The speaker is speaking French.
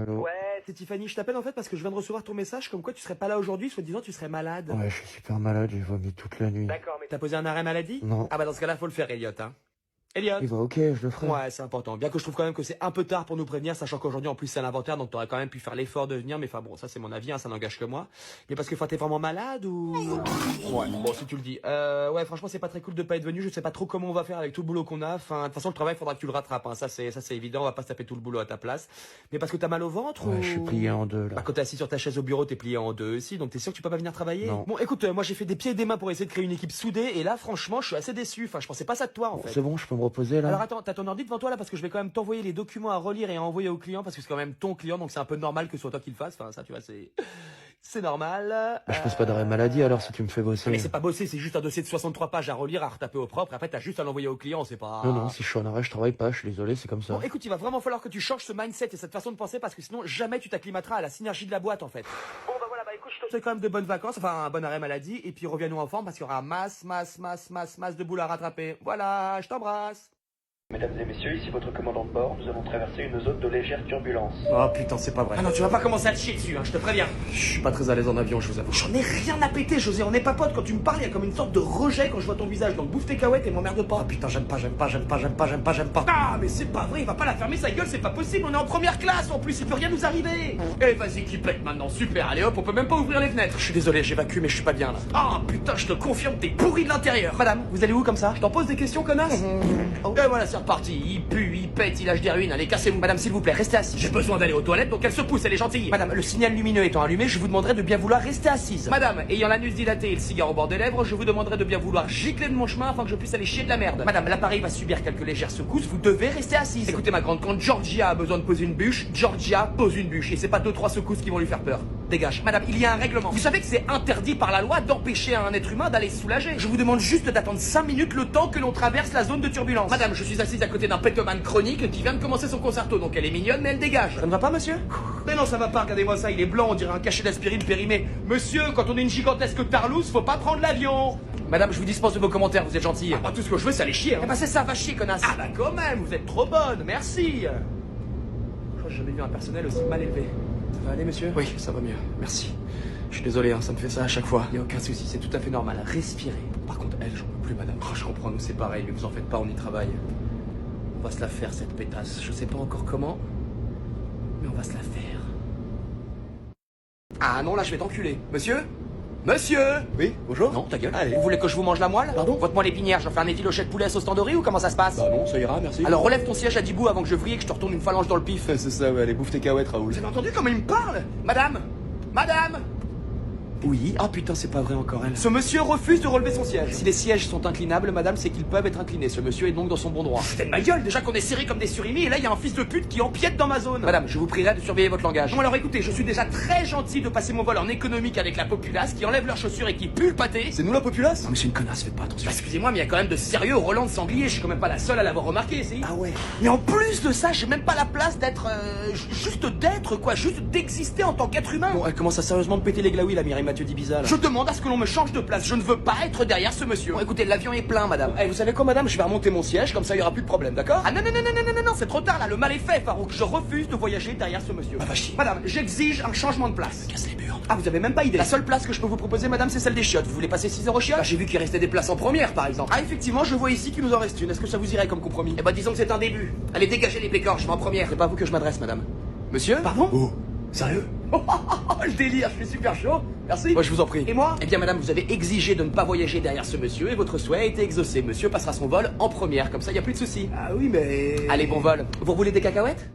Allô? Ouais, c'est Tiffany, je t'appelle en fait parce que je viens de recevoir ton message comme quoi tu serais pas là aujourd'hui, soi-disant tu serais malade. Ouais, je suis super malade, j'ai vomi toute la nuit. D'accord, mais t'as posé un arrêt maladie? Non. Ah bah dans ce cas-là, faut le faire, Elliot, hein. Elliot! Il va ok, je le ferai. Ouais, c'est important. Bien que je trouve quand même que c'est un peu tard pour nous prévenir, sachant qu'aujourd'hui en plus c'est à l'inventaire, donc t'aurais quand même pu faire l'effort de venir, mais enfin bon, ça c'est mon avis, hein, ça n'engage que moi. Mais parce que enfin, t'es vraiment malade ou... Ouais, bon si tu le dis. Ouais, franchement c'est pas très cool de pas être venu, je sais pas trop comment on va faire avec tout le boulot qu'on a. Enfin, de toute façon le travail faudra que tu le rattrapes, hein. Ça c'est évident, on va pas se taper tout le boulot à ta place. Mais parce que t'as mal au ventre Ouais, ou... je suis plié en deux là. Bah, quand t'es assis sur ta chaise au bureau, t'es plié en deux aussi, donc t'es sûr que tu peux pas venir travailler? Non. Bon, écoute, moi j'ai fait des pieds et des mains pour essayer de créer une équipe soudée, et là franchement je suis assez déçu. Enfin, je pensais pas ça de toi en fait. C'est bon, je peux me reposer là? Alors attends, t'as ton ordi devant toi là parce que je vais quand même t'envoyer les documents à relire et à envoyer au client parce que c'est quand même ton client donc c'est un peu normal que ce soit toi qui le fasse. Enfin ça tu vois c'est normal. Bah, je pose pas d'arrêt maladie alors si tu me fais bosser. Mais c'est pas bosser, c'est juste un dossier de 63 pages à relire, à retaper au propre. Après t'as juste à l'envoyer au client, c'est pas. Non, si je suis en arrêt, je travaille pas, je suis désolé, c'est comme ça. Bon écoute, il va vraiment falloir que tu changes ce mindset et cette façon de penser parce que sinon jamais tu t'acclimateras à la synergie de la boîte en fait. Bon bah voilà, bah écoute, je te souhaite quand même de bonnes vacances, enfin un bon arrêt maladie et puis reviens-nous en forme parce qu'il y aura masse de boulot à rattraper. Voilà, je t'embrasse. Mesdames et messieurs, ici votre commandant de bord. Nous allons traverser une zone de légère turbulence. Oh putain, c'est pas vrai. Ah non, tu vas pas commencer à te chier dessus, hein, je te préviens. Je suis pas très à l'aise en avion, je vous avoue. J'en ai rien à péter, José, on est pas potes. Quand tu me parles, il y a comme une sorte de rejet quand je vois ton visage. Donc bouffe tes cahuètes et m'emmerde pas. Ah putain, j'aime pas. Ah, mais c'est pas vrai, il va pas la fermer sa gueule, c'est pas possible. On est en première classe en plus, il peut rien nous arriver. Eh, vas-y, qui pète maintenant, super. Allez hop, on peut même pas ouvrir les fenêtres. Je suis désolé, j'évacue, mais je suis pas bien là. Ah putain, je te confirme, t'es pourri de l'intérieur. Madame, vous allez où comme ça? Je t'en pose des questions, connasse. Et voilà, c'est reparti. Il pue, il pète, il lâche des ruines. Allez, cassez-vous. Madame, s'il vous plaît, restez assise. J'ai besoin d'aller aux toilettes, donc elle se pousse, elle est gentille. Madame, le signal lumineux étant allumé, je vous demanderai de bien vouloir rester assise. Madame, ayant l'anus dilaté et le cigare au bord des lèvres, je vous demanderai de bien vouloir gicler de mon chemin afin que je puisse aller chier de la merde. Madame, l'appareil va subir quelques légères secousses, vous devez rester assise. Écoutez ma grande, quand Georgia a besoin de poser une bûche, Georgia pose une bûche. Et c'est pas 2-3 secousses qui vont lui faire peur. Dégage. Madame, il y a un règlement. Vous savez que c'est interdit par la loi d'empêcher un être humain d'aller se soulager. Je vous demande juste d'attendre 5 minutes le temps que l'on traverse la zone de turbulence. Madame, je suis assise à côté d'un pétoman chronique qui vient de commencer son concerto, donc elle est mignonne mais elle dégage. Ça ne va pas, monsieur? Mais non, ça va pas, regardez-moi ça, il est blanc, on dirait un cachet d'aspirine périmé. Monsieur, quand on est une gigantesque tarlouse, faut pas prendre l'avion. Madame, je vous dispense de vos commentaires, vous êtes gentille. Moi, tout ce que je veux, c'est aller chier. Hein. Eh ben c'est ça, va chier, connasse. Ah bah quand même, vous êtes trop bonne, merci. Je crois que j'ai jamais vu un personnel aussi mal élevé. Ça va aller, monsieur? Oui, ça va mieux, merci. Je suis désolé, hein, ça me fait ça à chaque fois. Y a aucun souci, c'est tout à fait normal. Respirez. Par contre, elle, j'en peux plus, madame. Oh, je comprends, nous c'est pareil, mais vous en faites pas, on y travaille. On va se la faire, cette pétasse. Je sais pas encore comment, mais on va se la faire. Ah non, là, je vais t'enculer. Monsieur? Monsieur? Oui, bonjour. Non, ta gueule. Allez. Vous voulez que je vous mange la moelle? Pardon? Votre moelle épinière, j'en fais un effiloché de poulet à sauce tandoori ou comment ça se passe? Bah non, ça ira, merci. Alors relève ton siège à 10 bouts avant que je vrille et que je te retourne une phalange dans le pif. C'est ça, ouais, allez, bouffe tes cahuètes, Raoul. Vous avez entendu comment il me parle? Madame? Madame? Oui, ah putain, c'est pas vrai encore elle. Ce monsieur refuse de relever son siège. Si les sièges sont inclinables, madame, c'est qu'ils peuvent être inclinés. Ce monsieur est donc dans son bon droit. C'était de ma gueule, déjà qu'on est serré comme des surimi et là il y a un fils de pute qui empiète dans ma zone. Madame, je vous prierai de surveiller votre langage. Bon alors écoutez, je suis déjà très gentil de passer mon vol en économique avec la populace qui enlève leurs chaussures et qui pue le pâté. C'est nous la populace? Non mais c'est une connasse, faites pas attention. Excusez-moi, mais il y a quand même de sérieux Roland de Sanglier, je suis quand même pas la seule à l'avoir remarqué, si. Ah ouais. Mais en plus de ça, j'ai même pas la place d'être... juste d'être, quoi, juste d'exister en tant qu'être humain. Bon, elle commence à sérieusement me péter les glaouis, la Mireille Mathieu d'Ibiza, là. Je demande à ce que l'on me change de place, je ne veux pas être derrière ce monsieur. Bon, écoutez, l'avion est plein, madame. Eh, vous savez quoi, madame, je vais remonter mon siège, comme ça il y aura plus de problème, d'accord? Ah non, c'est trop tard, là, le mal est fait, Farouk. Je refuse de voyager derrière ce monsieur. Ah, va chier. Madame, j'exige un changement de place. Casse les burnes. Ah, vous avez même pas idée. La seule place que je peux vous proposer, madame, c'est celle des chiottes. Vous voulez passer 6 heures aux chiottes? Bah, j'ai vu qu'il restait des places en première, par exemple. Ah, effectivement, je vois ici qu'il nous en reste une. Est-ce que ça vous irait comme compromis? Eh bah, disons que c'est un début. Allez, dégagez les pécores, je vais en première. C'est pas à vous que je m'adresse, madame. Monsieur? Pardon? Oh, sérieux? Le délire, je suis super chaud. Merci. Moi, je vous en prie. Et moi? Eh bien, madame, vous avez exigé de ne pas voyager derrière ce monsieur et votre souhait a été exaucé. Monsieur passera son vol en première, comme ça, y a plus de soucis. Ah oui, mais... Allez, bon vol. Vous voulez des cacahuètes?